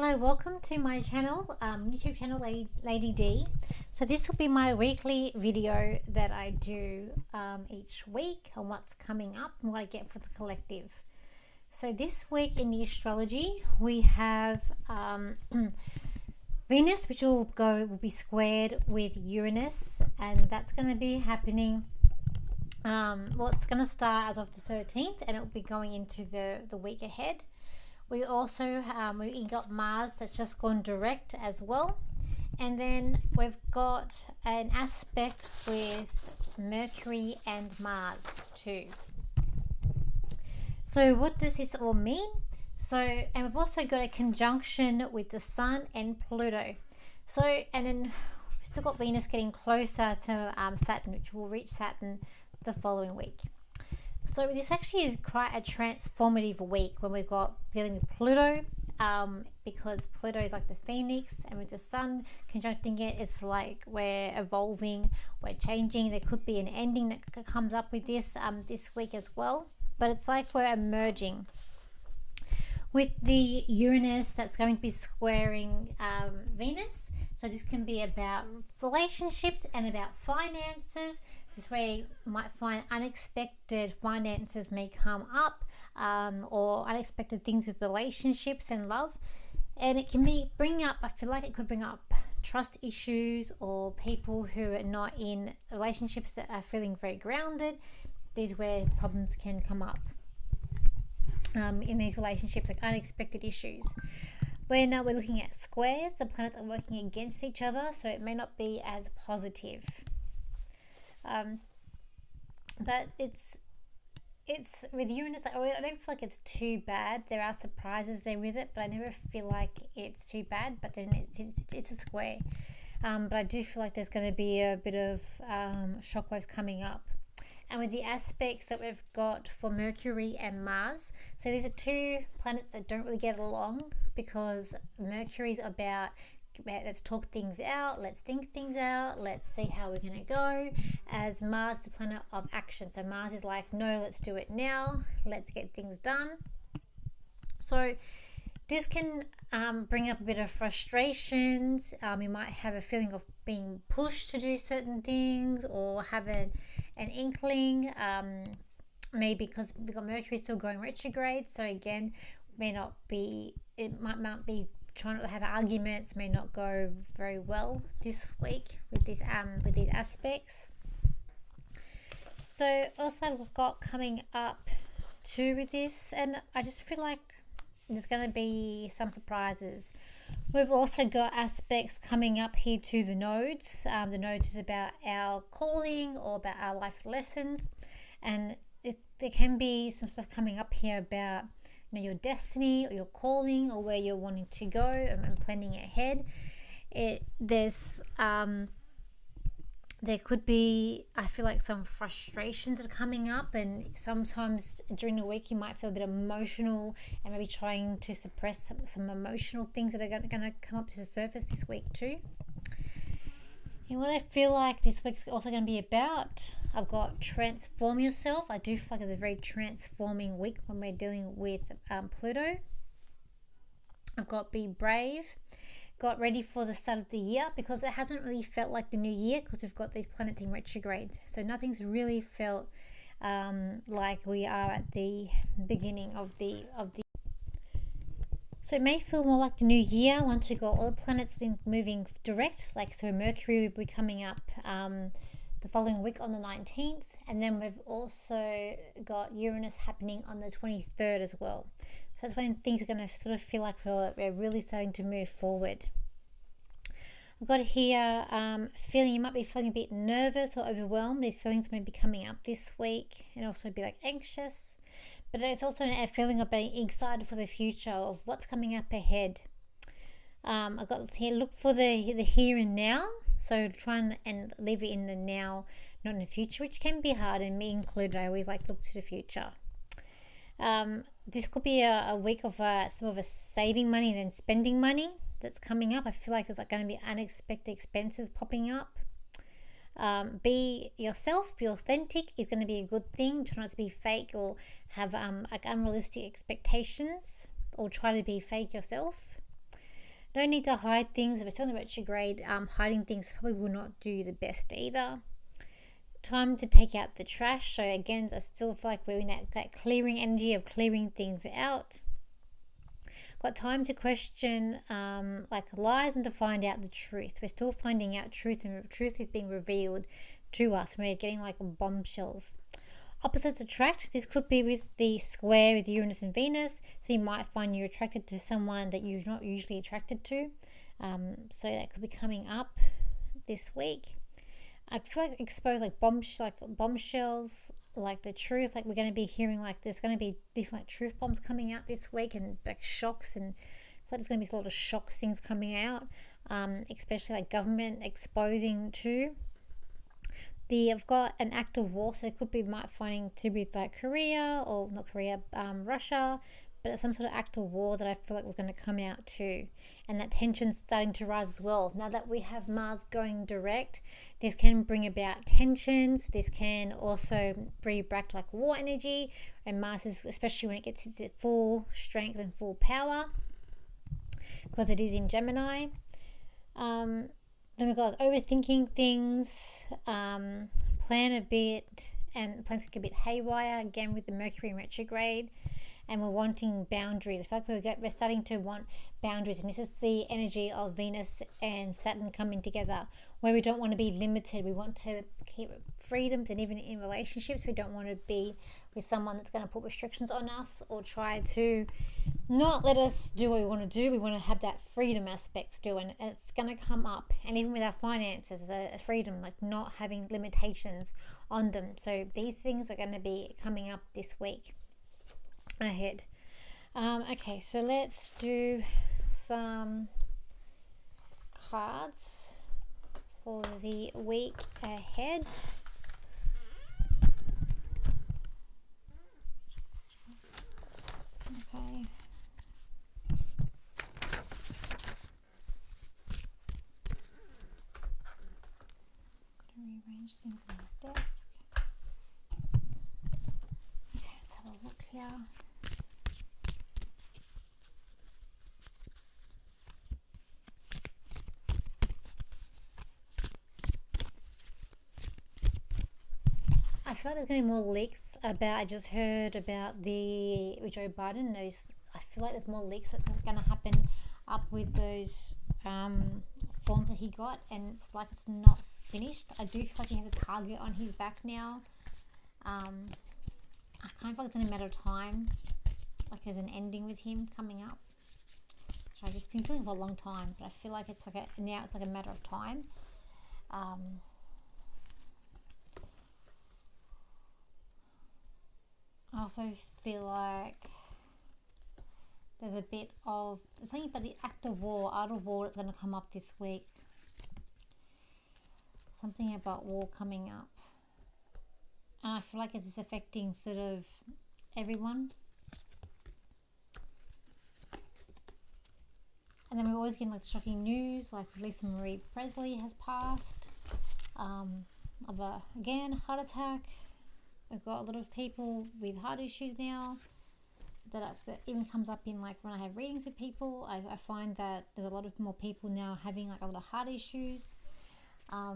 Hello, welcome to my channel, YouTube channel Lady D. So this will be my weekly video that I do each week on what's coming up and what I get for the collective. So this week in the astrology we have Venus, which will be squared with Uranus, and that's going to be happening. Well, it's going to start as of the 13th and it will be going into the week ahead. We also we got Mars that's just gone direct as well, and then we've got an aspect with Mercury and Mars too. So what does this all mean? And we've also got a conjunction with the Sun and Pluto. So, and then we've still got Venus getting closer to Saturn, which will reach Saturn the following week. So this actually is quite a transformative week when we've got dealing with Pluto, because Pluto is like the phoenix, and with the Sun conjuncting it, it's like we're evolving, we're changing. There could be an ending that comes up with this week as well, but it's like we're emerging. With the Uranus that's going to be squaring Venus, so this can be about relationships and about finances. This way you might find unexpected finances may come up, or unexpected things with relationships and love. And it can bring up, I feel like it could bring up trust issues, or people who are not in relationships that are feeling very grounded. These are where problems can come up in these relationships, like unexpected issues. When we're looking at squares, the planets are working against each other, so it may not be as positive. But it's with Uranus, I don't feel like it's too bad. There are surprises there with it, but I never feel like it's too bad. But then it's a square. But I do feel like there's going to be a bit of shockwaves coming up. And with the aspects that we've got for Mercury and Mars, so these are two planets that don't really get along, because Mercury's about let's talk things out, let's think things out, let's see how we're going to go, as Mars, the planet of action. So Mars is like, no, let's do it now, let's get things done. So this can bring up a bit of frustrations. You might have a feeling of being pushed to do certain things, or have an inkling, maybe because we've got Mercury still going retrograde. So again, might be trying not to have arguments, may not go very well this week with these aspects. So also we've got coming up too with this, and I just feel like there's going to be some surprises. We've also got aspects coming up here to the nodes. The nodes is about our calling or about our life lessons, and there can be some stuff coming up here about your destiny or your calling, or where you're wanting to go, and planning ahead. There could be, I feel like, some frustrations that are coming up, and sometimes during the week you might feel a bit emotional and maybe trying to suppress some emotional things that are going to come up to the surface this week too. And what I feel like this week's also going to be about, I've got transform yourself. I do feel like it's a very transforming week when we're dealing with Pluto. I've got be brave. Got ready for the start of the year, because it hasn't really felt like the new year, because we've got these planets in retrograde. So nothing's really felt like we are at the beginning of the. So it may feel more like the new year once we've got all the planets moving direct. Like, so Mercury will be coming up the following week on the 19th, and then we've also got Uranus happening on the 23rd as well. So that's when things are going to sort of feel like we're really starting to move forward. We've got here you might be feeling a bit nervous or overwhelmed. These feelings may be coming up this week, and also be like anxious. But it's also a feeling of being excited for the future, of what's coming up ahead. I've got here, look for the here and now. So try and live in the now, not in the future, which can be hard, and me included. I always like look to the future. This could be a week of some of us saving money and then spending money that's coming up. I feel like there's going to be unexpected expenses popping up. Be yourself, be authentic is going to be a good thing. Try not to be fake or have unrealistic expectations, or try to be fake yourself. Don't need to hide things. If it's on the retrograde, hiding things probably will not do you the best either. Time to take out the trash. So again, I still feel like we're in that clearing energy of clearing things out. Got time to question like lies and to find out the truth. We're still finding out truth, and truth is being revealed to us. We're getting like bombshells. Opposites attract. This could be with the square with Uranus and Venus. So you might find you're attracted to someone that you're not usually attracted to. So that could be coming up this week. I feel like exposed like bombshells, like the truth. Like we're going to be hearing like there's going to be different truth bombs coming out this week, and like shocks, and I feel like there's going to be a lot of shocks things coming out, especially like government exposing too. I've got an act of war, so it could be might finding to be like Korea or not Korea, Russia, but it's some sort of act of war that I feel like was going to come out too. And that tension's starting to rise as well. Now that we have Mars going direct, this can bring about tensions. This can also bring back like war energy, and Mars is, especially when it gets its full strength and full power, because it is in Gemini. Then we've got like, overthinking things, plan a bit, and plans get a bit haywire again with the Mercury in retrograde. And we're wanting boundaries. In fact, we're starting to want boundaries. And this is the energy of Venus and Saturn coming together, where we don't want to be limited. We want to keep freedoms, and even in relationships, we don't want to be with someone that's going to put restrictions on us or try to not let us do what we want to do. We want to have that freedom aspect still, and it's going to come up. And even with our finances, a freedom, like not having limitations on them. So these things are going to be coming up this week ahead. Okay, so let's do some cards for the week ahead. Okay. Gotta rearrange things on my desk. Okay, let's have a look here. I feel like there's going to be more leaks about, I just heard about the, with Joe Biden, I feel like there's more leaks that's going to happen up with those forms that he got, and it's like it's not finished. I do feel like he has a target on his back now. I kind of feel like it's in a matter of time, like there's an ending with him coming up, which I've just been feeling for a long time, but I feel like it's like now it's like a matter of time. I also feel like there's a bit of something about the act of war, art of war that's going to come up this week. Something about war coming up. And I feel like it's just affecting sort of everyone. And then we're always getting like shocking news, like Lisa Marie Presley has passed. Of a, again, heart attack. We've got a lot of people with heart issues now that even comes up in like when I have readings with people. I find that there's a lot of more people now having like a lot of heart issues. So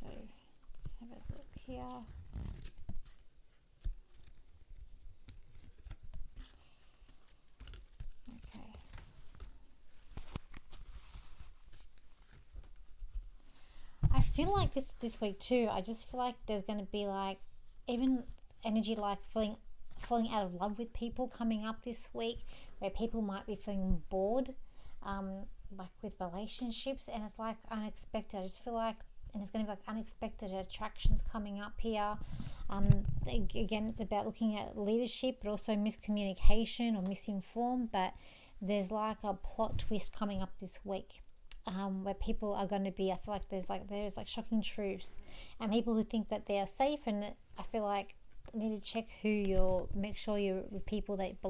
let's have a look here. Okay. I feel like this week too, I just feel like there's going to be like even energy like falling out of love with people coming up this week, where people might be feeling bored like with relationships, and it's like unexpected. I just feel like, and it's going to be like unexpected attractions coming up here. Again, it's about looking at leadership, but also miscommunication or misinformed, but there's like a plot twist coming up this week. Where people are going to be, I feel like there's like shocking truths, and people who think that they are safe, and I feel like you need to check make sure you're with people that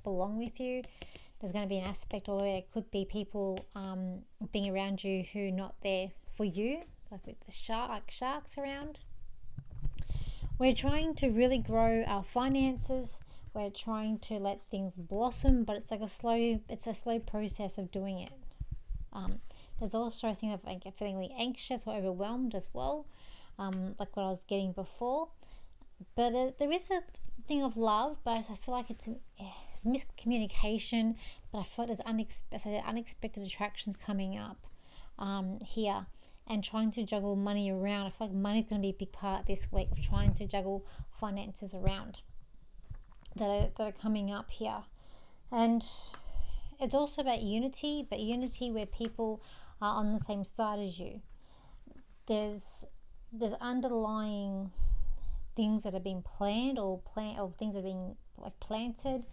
belong with you. There's going to be an aspect, or it could be people being around you who are not there for you, like with the sharks around. We're trying to really grow our finances. we're trying to let things blossom, but it's like a slow process of doing it. There's also a thing of like feeling really anxious or overwhelmed as well, like what I was getting before. But there is a thing of love, but I feel like it's miscommunication. But I feel like there's unexpected attractions coming up here, and trying to juggle money around. I feel like money's going to be a big part this week of trying to juggle finances around that are coming up here. And it's also about unity, but unity where people are on the same side as you. There's underlying things that have been planned or things that are being like planted,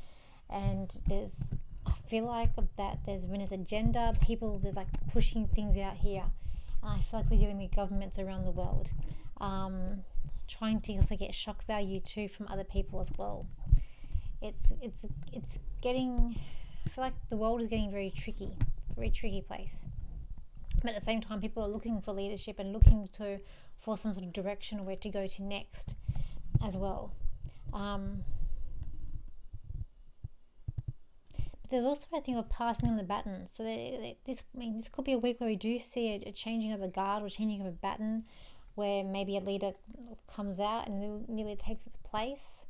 and I feel like that there's agenda, there's like pushing things out here, and I feel like we're dealing with governments around the world, trying to also get shock value too from other people as well. It's getting, I feel like the world is getting very tricky place. But at the same time, people are looking for leadership and looking for some sort of direction where to go to next as well. But there's also a thing of passing on the baton. So this could be a week where we do see a changing of the guard or changing of a baton, where maybe a leader comes out and nearly takes its place.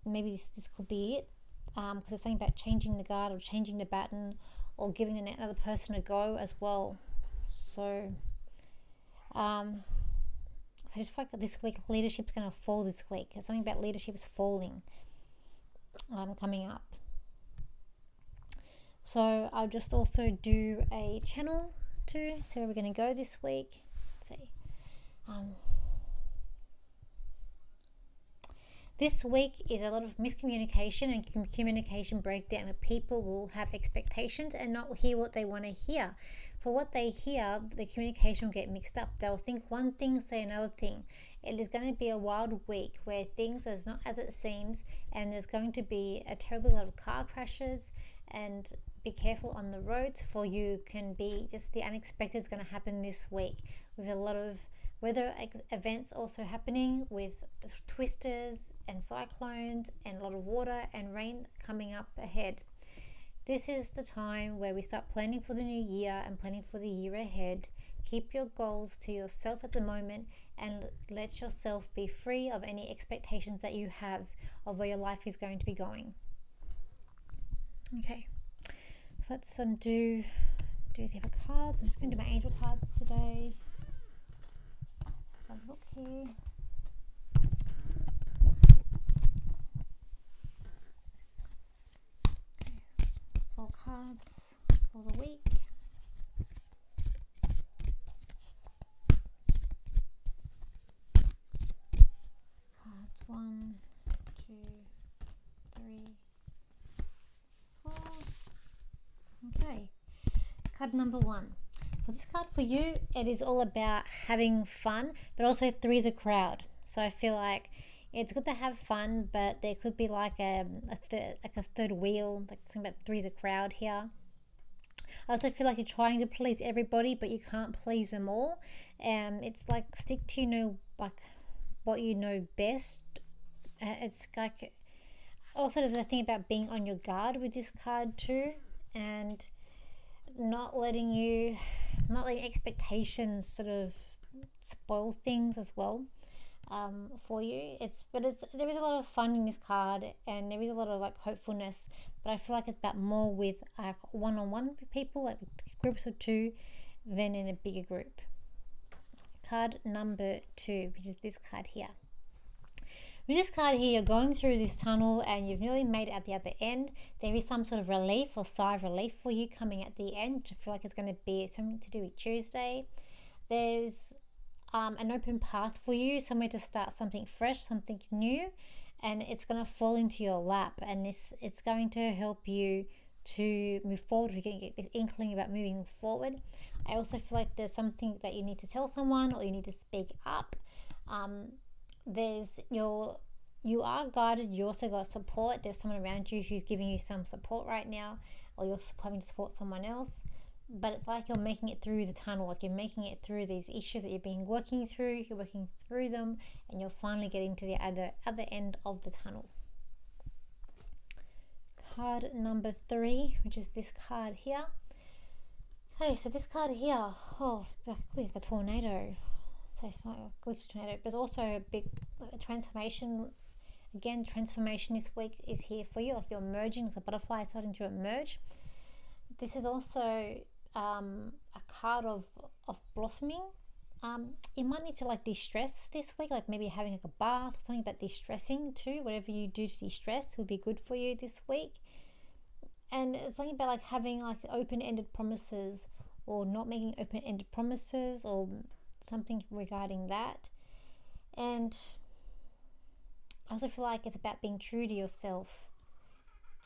Maybe this could be it, because there's something about changing the guard or changing the baton or giving another person a go as well. So I just feel like this week leadership's going to fall this week. There's something about leadership's falling coming up. So I'll just also do a channel too. So where we're going to go this week. Let's see. This week is a lot of miscommunication and communication breakdown, where people will have expectations and not hear what they want to hear. For what they hear, the communication will get mixed up. They'll think one thing, say another thing. It is going to be a wild week where things are not as it seems, and there's going to be a terrible lot of car crashes, and be careful on the roads, for you can be just the unexpected is going to happen this week, with a lot of weather events also happening, with twisters and cyclones and a lot of water and rain coming up ahead. This is the time where we start planning for the new year and planning for the year ahead. Keep your goals to yourself at the moment, and let yourself be free of any expectations that you have of where your life is going to be going. Okay, so let's do the other cards. I'm just going to do my angel cards today. Let's have a look here. Okay, 4 cards for the week. Cards 1, 2, 3, 4. Okay, card number 1. For this card for you, it is all about having fun, but also 3 is a crowd. So I feel like it's good to have fun, but there could be like a third wheel, like something about 3 is a crowd here. I also feel like you're trying to please everybody, but you can't please them all. It's like stick to what you know best. It's like also there's a thing about being on your guard with this card too, and not letting expectations sort of spoil things as well for you. There is a lot of fun in this card, and there is a lot of like hopefulness, but I feel like it's about more with like one-on-one with people, like groups of 2, than in a bigger group. Card number 2, which is this card here. With this card here, you're going through this tunnel and you've nearly made it at the other end. There is some sort of relief or sigh of relief for you coming at the end, which I feel like it's going to be something to do with Tuesday. There's an open path for you, somewhere to start something fresh, something new, and it's going to fall into your lap, and it's going to help you to move forward. You're going to get this inkling about moving forward. I also feel like there's something that you need to tell someone, or you need to speak up. You are guided. You also got support. There's someone around you who's giving you some support right now, or you're having to support someone else. But it's like you're making it through the tunnel, like you're making it through these issues that you've been working through. You're working through them, and you're finally getting to the other end of the tunnel. card number 3, which is this card here. Okay, so this card here, oh, that could be like a tornado. So it's not a glitchy tornado, but also a big transformation. Again, transformation this week is here for you, like you're emerging, like the butterfly is starting to emerge. This is also a card of blossoming. You might need to like de-stress this week, like maybe having like a bath or something, but de-stressing too. Whatever you do to de-stress would be good for you this week. And it's something about like having like open-ended promises, or not making open-ended promises, or something regarding that. And I also feel like it's about being true to yourself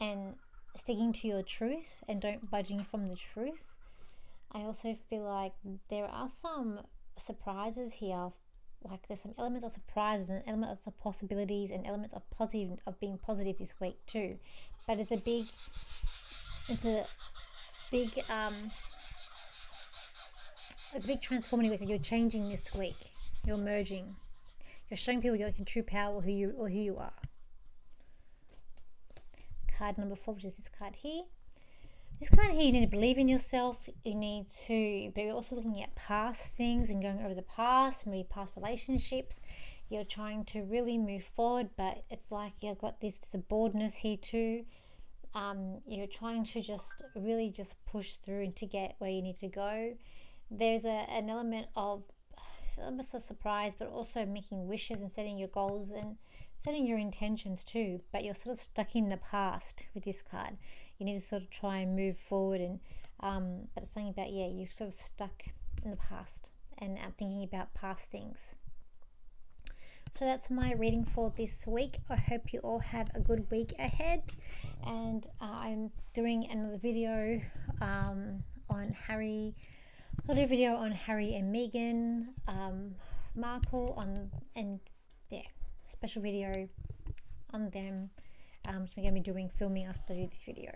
and sticking to your truth and don't budging from the truth. I also feel like there are some surprises here, like there's some elements of surprises and elements of possibilities and elements of positive, of being positive this week too. But it's a big transformative week. You're changing this week. You're merging. You're showing people your true power, who you are. Card number 4, which is this card here. This card here, you need to believe in yourself. You need to, but you're also looking at past things and going over the past, maybe past relationships. You're trying to really move forward, but it's like you've got this boredness here too. You're trying to just really just push through and to get where you need to go. There's an element of almost a surprise, but also making wishes and setting your goals and setting your intentions too. But you're sort of stuck in the past with this card. You need to sort of try and move forward, and but it's something about, yeah, you're sort of stuck in the past and thinking about past things. So that's my reading for this week. I hope you all have a good week ahead, and I'm doing another video on Harry. I'll do a video on Harry and Meghan Markle special video on them, which I'm going to be filming after I do this video.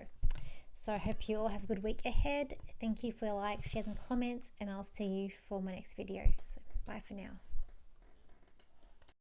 So I hope you all have a good week ahead. Thank you for your likes, shares and comments, and I'll see you for my next video. So bye for now.